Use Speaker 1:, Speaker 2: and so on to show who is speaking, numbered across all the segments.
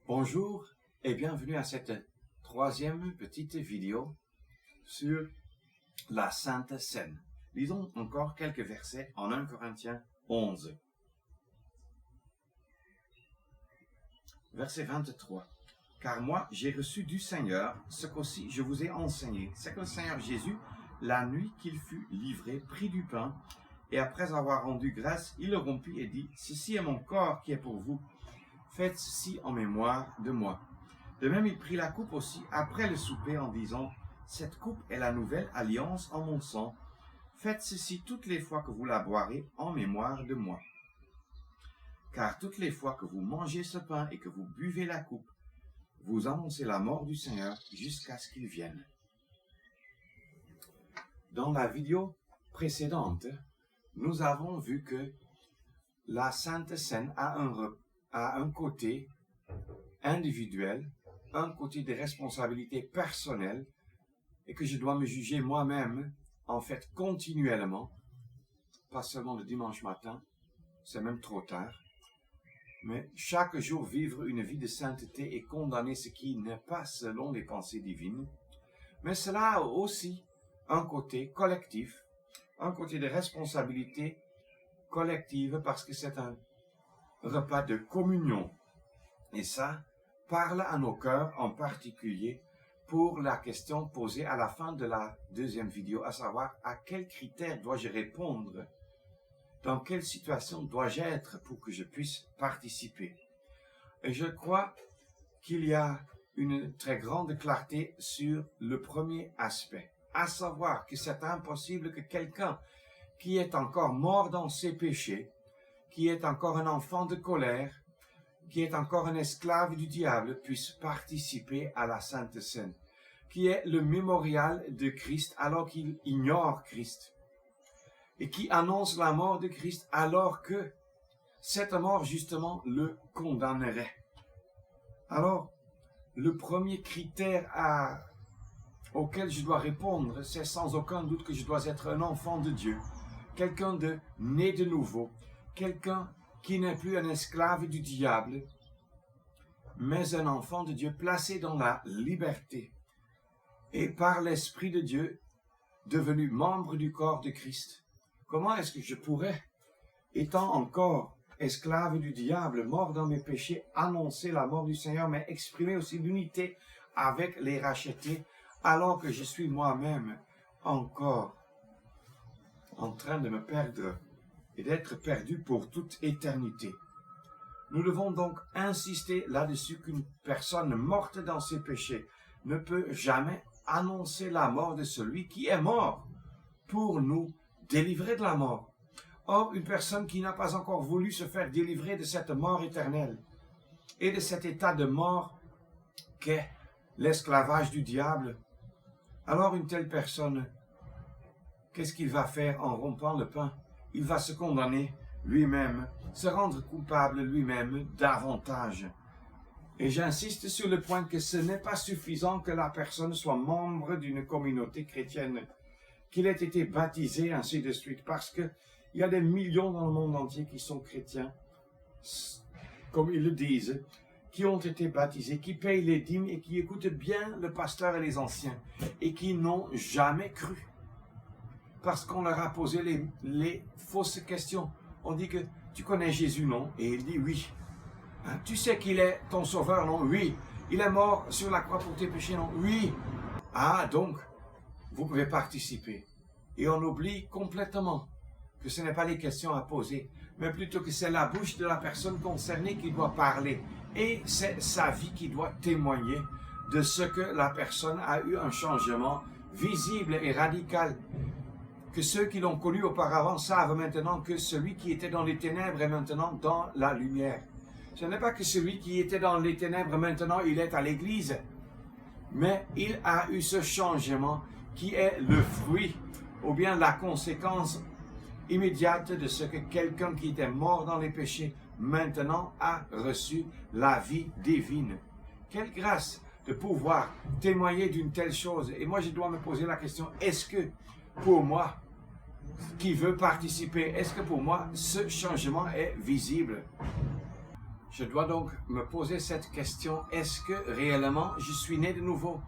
Speaker 1: Bonjour et bienvenue à cette troisième petite vidéo sur la Sainte Seine. Lisons encore quelques versets en 1 Corinthiens 11. Verset 23. Car moi, j'ai reçu du Seigneur ce qu'aussi je vous ai enseigné. C'est que le Seigneur Jésus, la nuit qu'il fut livré, prit du pain, et après avoir rendu grâce, il le rompit et dit, « Ceci est mon corps qui est pour vous. Faites ceci en mémoire de moi. » De même, il prit la coupe aussi après le souper en disant, « Cette coupe est la nouvelle alliance en mon sang. Faites ceci toutes les fois que vous la boirez en mémoire de moi. Car toutes les fois que vous mangez ce pain et que vous buvez la coupe, vous annoncez la mort du Seigneur jusqu'à ce qu'il vienne. » Dans la vidéo précédente, nous avons vu que la Sainte Seine a un côté individuel, un côté de responsabilité personnelle, et que je dois me juger moi-même, en fait, continuellement, pas seulement le dimanche matin, c'est même trop tard, mais chaque jour vivre une vie de sainteté et condamner ce qui n'est pas selon les pensées divines. Mais cela a aussi un côté collectif, un côté de responsabilité collective, parce que c'est un repas de communion. Et ça parle à nos cœurs en particulier pour la question posée à la fin de la deuxième vidéo, à savoir à quels critères dois-je répondre, dans quelle situation dois-je être pour que je puisse participer. Et je crois qu'il y a une très grande clarté sur le premier aspect, à savoir que c'est impossible que quelqu'un qui est encore mort dans ses péchés, qui est encore un enfant de colère, qui est encore un esclave du diable, puisse participer à la Sainte Seine, qui est le mémorial de Christ alors qu'il ignore Christ, et qui annonce la mort de Christ alors que cette mort justement le condamnerait. Alors, le premier critère auquel je dois répondre, c'est sans aucun doute que je dois être un enfant de Dieu, quelqu'un de né de nouveau, quelqu'un qui n'est plus un esclave du diable, mais un enfant de Dieu placé dans la liberté et par l'Esprit de Dieu devenu membre du corps de Christ. Comment est-ce que je pourrais, étant encore esclave du diable, mort dans mes péchés, annoncer la mort du Seigneur, mais exprimer aussi l'unité avec les rachetés, alors que je suis moi-même encore en train de me perdre et d'être perdu pour toute éternité. Nous devons donc insister là-dessus qu'une personne morte dans ses péchés ne peut jamais annoncer la mort de celui qui est mort pour nous délivrer de la mort. Or, une personne qui n'a pas encore voulu se faire délivrer de cette mort éternelle et de cet état de mort qu'est l'esclavage du diable, alors une telle personne, qu'est-ce qu'il va faire en rompant le pain? Il va se condamner lui-même, se rendre coupable lui-même davantage. Et j'insiste sur le point que ce n'est pas suffisant que la personne soit membre d'une communauté chrétienne, qu'il ait été baptisé, ainsi de suite, parce que il y a des millions dans le monde entier qui sont chrétiens, comme ils le disent, qui ont été baptisés, qui payent les dîmes et qui écoutent bien le pasteur et les anciens, et qui n'ont jamais cru. Parce qu'on leur a posé les fausses questions. On dit que tu connais Jésus, non? Et il dit oui. Hein, tu sais qu'il est ton sauveur, non? Oui. Il est mort sur la croix pour tes péchés, non? Oui. Ah, donc, vous pouvez participer. Et on oublie complètement que ce n'est pas les questions à poser, mais plutôt que c'est la bouche de la personne concernée qui doit parler. Et c'est sa vie qui doit témoigner de ce que la personne a eu un changement visible et radical. Que ceux qui l'ont connu auparavant savent maintenant que celui qui était dans les ténèbres est maintenant dans la lumière. Ce n'est pas que celui qui était dans les ténèbres maintenant, il est à l'église, mais il a eu ce changement qui est le fruit ou bien la conséquence immédiate de ce que quelqu'un qui était mort dans les péchés maintenant a reçu la vie divine. Quelle grâce de pouvoir témoigner d'une telle chose. Et moi, je dois me poser la question, est-ce que pour moi, qui veut participer, est-ce que pour moi, ce changement est visible? Je dois donc me poser cette question, est-ce que réellement je suis né de nouveau?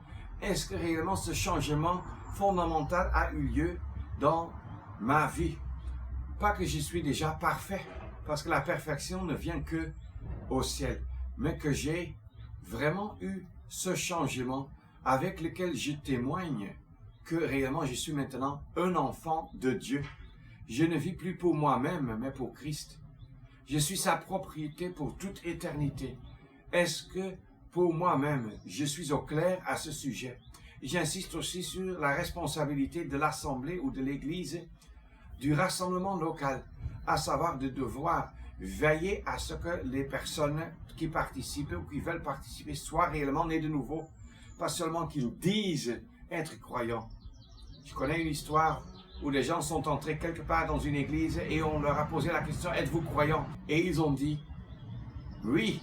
Speaker 1: Est-ce que réellement ce changement fondamental a eu lieu dans ma vie? Pas que je suis déjà parfait, parce que la perfection ne vient que au ciel, mais que j'ai vraiment eu ce changement avec lequel je témoigne que réellement je suis maintenant un enfant de Dieu. Je ne vis plus pour moi-même, mais pour Christ. Je suis sa propriété pour toute éternité. Est-ce que pour moi-même, je suis au clair à ce sujet? J'insiste aussi sur la responsabilité de l'Assemblée ou de l'Église, du rassemblement local, à savoir de devoir veiller à ce que les personnes qui participent ou qui veulent participer soient réellement nées de nouveau, pas seulement qu'ils disent être croyants. Je connais une histoire où les gens sont entrés quelque part dans une église et on leur a posé la question « Êtes-vous croyants ?» Et ils ont dit « Oui ».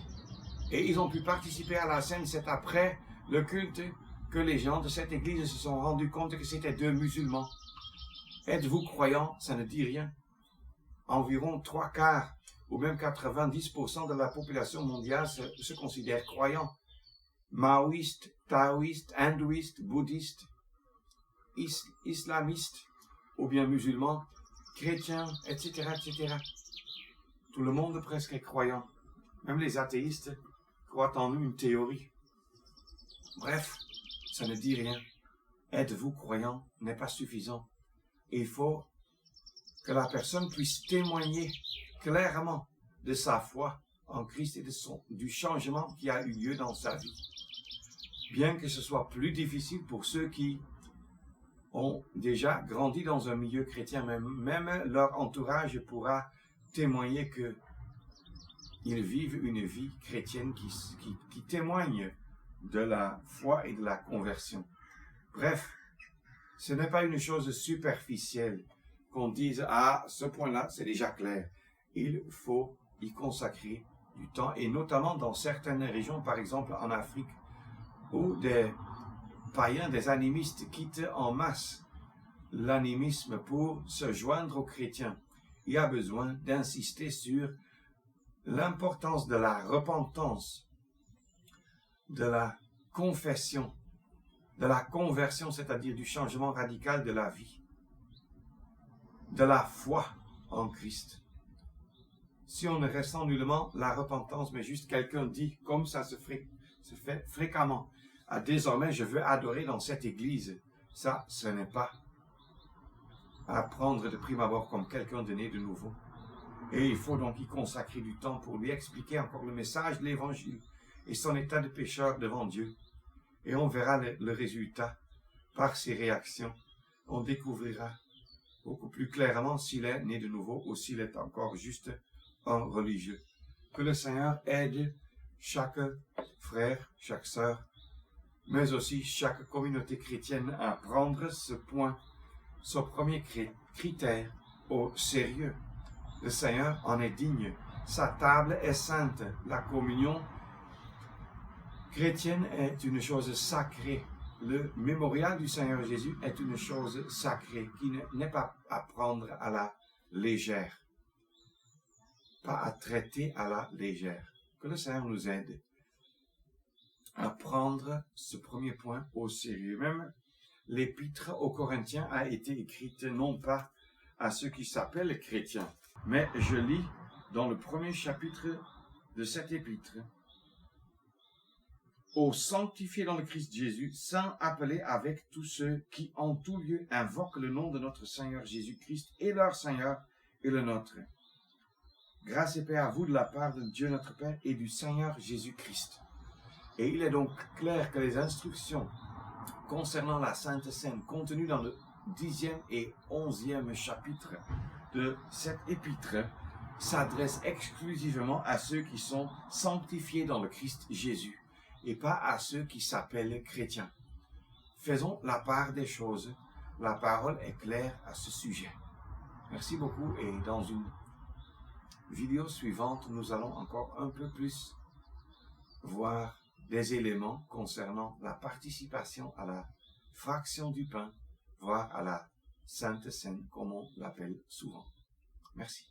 Speaker 1: Et ils ont pu participer à la scène. C'est après le culte que les gens de cette église se sont rendus compte que c'était deux musulmans. Êtes-vous croyants? Ça ne dit rien. Environ 3/4 ou même 90% de la population mondiale se considère croyants. Maoïstes, taoïstes, hindouistes, bouddhistes, islamistes, ou bien musulmans, chrétiens, etc., etc. Tout le monde presque est croyant. Même les athéistes croient en une théorie. Bref, ça ne dit rien. Êtes-vous croyant n'est pas suffisant. Il faut que la personne puisse témoigner clairement de sa foi en Christ et du changement qui a eu lieu dans sa vie. Bien que ce soit plus difficile pour ceux qui ont déjà grandi dans un milieu chrétien, même leur entourage pourra témoigner qu'ils vivent une vie chrétienne qui témoigne de la foi et de la conversion. Bref, ce n'est pas une chose superficielle qu'on dise « Ah, ce point-là, c'est déjà clair ». Il faut y consacrer du temps, et notamment dans certaines régions, par exemple en Afrique, où des païens, des animistes quittent en masse l'animisme pour se joindre aux chrétiens. Il y a besoin d'insister sur l'importance de la repentance, de la confession, de la conversion, c'est-à-dire du changement radical de la vie, de la foi en Christ. Si on ne ressent nullement la repentance, mais juste quelqu'un dit, comme ça se fait fréquemment, « Ah, désormais, je veux adorer dans cette église », ça, ce n'est pas à prendre de prime abord comme quelqu'un de né de nouveau. Et il faut donc y consacrer du temps pour lui expliquer encore le message de l'Évangile et son état de pécheur devant Dieu. Et on verra le résultat par ses réactions. On découvrira beaucoup plus clairement s'il est né de nouveau ou s'il est encore juste un religieux. Que le Seigneur aide chaque frère, chaque sœur, mais aussi chaque communauté chrétienne à prendre ce point, ce premier critère au sérieux. Le Seigneur en est digne. Sa table est sainte. La communion chrétienne est une chose sacrée. Le mémorial du Seigneur Jésus est une chose sacrée qui n'est pas à prendre à la légère, pas à traiter à la légère. Que le Seigneur nous aide à prendre ce premier point au sérieux. Même l'épître aux Corinthiens a été écrite non pas à ceux qui s'appellent chrétiens, mais je lis dans le premier chapitre de cette épître: aux sanctifiés dans le Christ Jésus, saints appelés avec tous ceux qui en tout lieu invoquent le nom de notre Seigneur Jésus-Christ et leur Seigneur et le nôtre. Grâce et paix à vous de la part de Dieu notre Père et du Seigneur Jésus-Christ. Et il est donc clair que les instructions concernant la Sainte Seine, contenues dans le 10e et 11e chapitre de cette épître, s'adressent exclusivement à ceux qui sont sanctifiés dans le Christ Jésus, et pas à ceux qui s'appellent chrétiens. Faisons la part des choses. La parole est claire à ce sujet. Merci beaucoup, et dans une vidéo suivante, nous allons encore un peu plus voir des éléments concernant la participation à la fraction du pain, voire à la Sainte Seine, comme on l'appelle souvent. Merci.